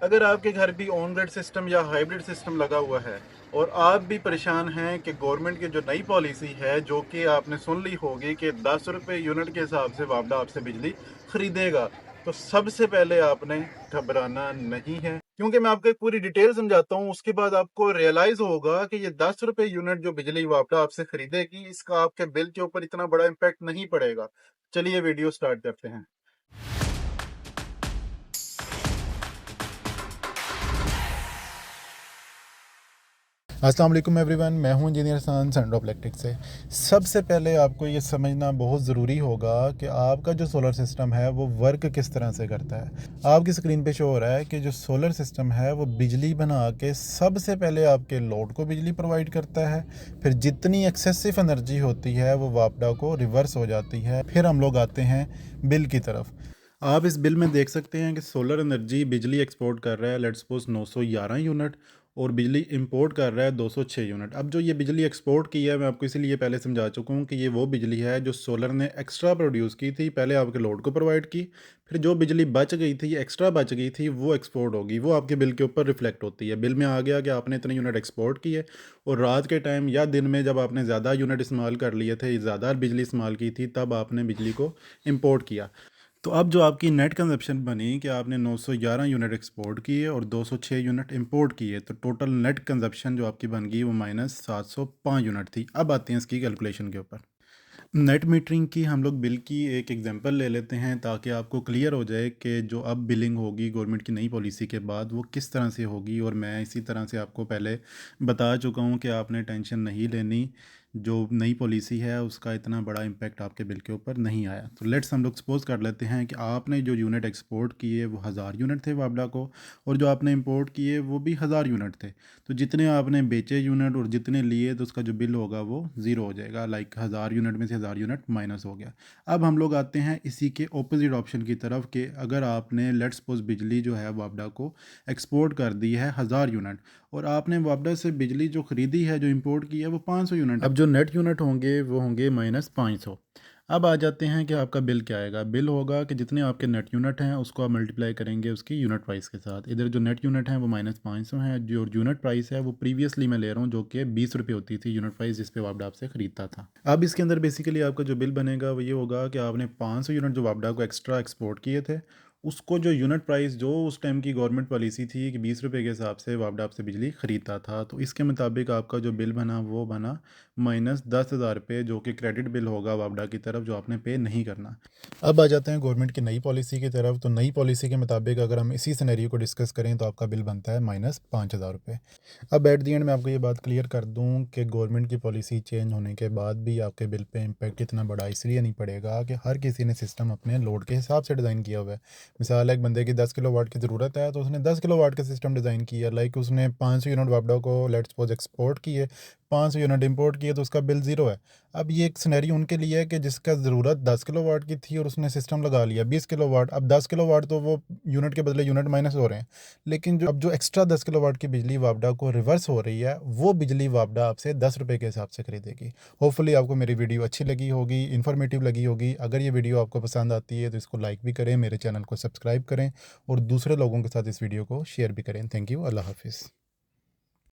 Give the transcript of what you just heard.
अगर आपके घर भी ऑन ग्रिड सिस्टम या हाइब्रिड सिस्टम लगा हुआ है और आप भी परेशान हैं कि गवर्नमेंट की जो नई पॉलिसी है, जो कि आपने सुन ली होगी कि 10 रुपये यूनिट के हिसाब से वापडा आपसे बिजली खरीदेगा, तो सबसे पहले आपने घबराना नहीं है, क्योंकि मैं आपको एक पूरी डिटेल समझाता हूँ। उसके बाद आपको रियलाइज होगा कि ये 10 रुपये यूनिट जो बिजली वापडा आपसे खरीदेगी, इसका आपके बिल के ऊपर इतना बड़ा इम्पैक्ट नहीं पड़ेगा। चलिए वीडियो स्टार्ट करते हैं। अस्सलाम वालेकुम एवरीवन, मैं हूं इंजीनियर हसन सनड्रॉप इलेक्ट्रिक से। सबसे पहले आपको ये समझना बहुत ज़रूरी होगा कि आपका जो सोलर सिस्टम है वो वर्क किस तरह से करता है। आपकी स्क्रीन पे शो हो रहा है कि जो सोलर सिस्टम है वो बिजली बना के सबसे पहले आपके लोड को बिजली प्रोवाइड करता है, फिर जितनी एक्सेसिव एनर्जी होती है वो वापडा को रिवर्स हो जाती है। फिर हम लोग आते हैं बिल की तरफ। आप इस बिल में देख सकते हैं कि सोलर एनर्जी बिजली एक्सपोर्ट कर रहा है लेट्स सपोज 911 यूनिट, और बिजली इंपोर्ट कर रहा है 206 यूनिट। अब जो ये बिजली एक्सपोर्ट की है, मैं आपको इसीलिए पहले समझा चुका हूँ कि ये वो बिजली है जो सोलर ने एक्स्ट्रा प्रोड्यूस की थी, पहले आपके लोड को प्रोवाइड की, फिर जो बिजली बच गई थी, एक्स्ट्रा बच गई थी, वो एक्सपोर्ट होगी, वो आपके बिल के ऊपर रिफ्लेक्ट होती है। बिल में आ गया कि आपने इतने यूनिट एक्सपोर्ट किए, और रात के टाइम या दिन में जब आपने ज़्यादा यूनिट इस्तेमाल कर लिए थे, ज़्यादा बिजली इस्तेमाल की थी, तब आपने बिजली को इम्पोर्ट किया। तो अब जो आपकी नेट कंजप्शन बनी कि आपने 911 यूनिट एक्सपोर्ट किए और 206 यूनिट इंपोर्ट किए, तो टोटल नेट कंजप्शन जो आपकी बन गई वो -705 यूनिट थी। अब आते हैं इसकी कैलकुलेशन के ऊपर। नेट मीटरिंग की हम लोग बिल की एक एग्जांपल ले लेते हैं ताकि आपको क्लियर हो जाए कि जो अब बिलिंग होगी गवर्नमेंट की नई पॉलिसी के बाद वो किस तरह से होगी। और मैं इसी तरह से आपको पहले बता चुका हूँ कि आपने टेंशन नहीं लेनी, जो नई पॉलिसी है उसका इतना बड़ा इम्पैक्ट आपके बिल के ऊपर नहीं आया। तो लेट्स हम लोग सपोज कर लेते हैं कि आपने जो यूनिट एक्सपोर्ट किए वो 1000 यूनिट थे वापडा को, और जो आपने इंपोर्ट किए वो भी 1000 यूनिट थे। तो जितने आपने बेचे यूनिट और जितने लिए, तो उसका जो बिल होगा वो ज़ीरो हो जाएगा। लाइक 1000 यूनिट में से 1000 यूनिट माइनस हो गया। अब हम लोग आते हैं इसी के ऑपोजिट ऑप्शन की तरफ कि अगर आपने लेट्स सपोज बिजली जो है वापडा को एक्सपोर्ट कर दी है 1000 यूनिट, और आपने वापडा से बिजली जो ख़रीदी है, जो इंपोर्ट की है, वो 500 यूनिट। अब जो नेट यूनिट होंगे वो होंगे -500। अब आ जाते हैं कि आपका बिल क्या आएगा। बिल होगा कि जितने आपके नेट यूनिट हैं उसको आप मल्टीप्लाई करेंगे उसकी यूनिट प्राइस के साथ। इधर जो नेट यूनिट हैं वो -500 है, जो यूनिट प्राइस है वो प्रीवियसली मैं ले रहा हूँ जो कि 20 रुपये होती थी यूनिट प्राइस जिस पे वापडा आपसे ख़रीदता था। अब इसके अंदर बेसिकली आपका जो बिल बनेगा वो ये होगा कि आपने 500 यूनिट जो वापडा को एक्स्ट्रा एक्सपोर्ट किए थे, उसको जो यूनिट प्राइस जो उस टाइम की गवर्नमेंट पॉलिसी थी कि 20 रुपये के हिसाब से वापडा आपसे बिजली ख़रीदता था, तो इसके मुताबिक आपका जो बिल बना वो बना -10,000 रुपये, जो कि क्रेडिट बिल होगा वापडा की तरफ, जो आपने पे नहीं करना। अब आ जाते हैं गवर्नमेंट की नई पॉलिसी की तरफ। तो नई पॉलिसी के मुताबिक अगर हम इसी सिनेरियो को डिस्कस करें तो आपका बिल बनता है -5,000 रुपये। अब एट दी एंड मैं आपको ये बात क्लियर कर दूं कि गवर्नमेंट की पॉलिसी चेंज होने के बाद भी आपके बिल पे इम्पैक्ट इतना बड़ा इसलिए नहीं पड़ेगा कि हर किसी ने सिस्टम अपने लोड के हिसाब से डिज़ाइन किया हुआ है। मिसाल है, एक बंदे की 10 किलो वाट की ज़रूरत है तो उसने 10 किलो वाट का सिस्टम डिज़ाइन किया। लाइक उसने 500 यूनिट वापडा को लेट्स सपोज एक्सपोर्ट किए, 500 यूनिट इंपोर्ट किए, तो उसका बिल ज़ीरो है। अब ये एक सिनेरियो उनके लिए है कि जिसका ज़रूरत 10 किलो वाट की थी और उसने सिस्टम लगा लिया 20 किलो वाट। अब 10 किलो वाट तो वो यूनिट के बदले यूनिट माइनस हो रहे हैं, लेकिन जो अब जो एक्स्ट्रा 10 किलो वाट की बिजली वापडा को रिवर्स हो रही है, वो बिजली वापडा आपसे 10 रुपये के हिसाब से खरीदेगी। होपफुली आपको मेरी वीडियो अच्छी लगी होगी, इन्फॉर्मेटिव लगी होगी। अगर ये वीडियो आपको पसंद आती है तो इसको लाइक भी करें, मेरे चैनल को सब्सक्राइब करें, और दूसरे लोगों के साथ इस वीडियो को शेयर भी करें। Thank you. अल्लाह हाफिज़।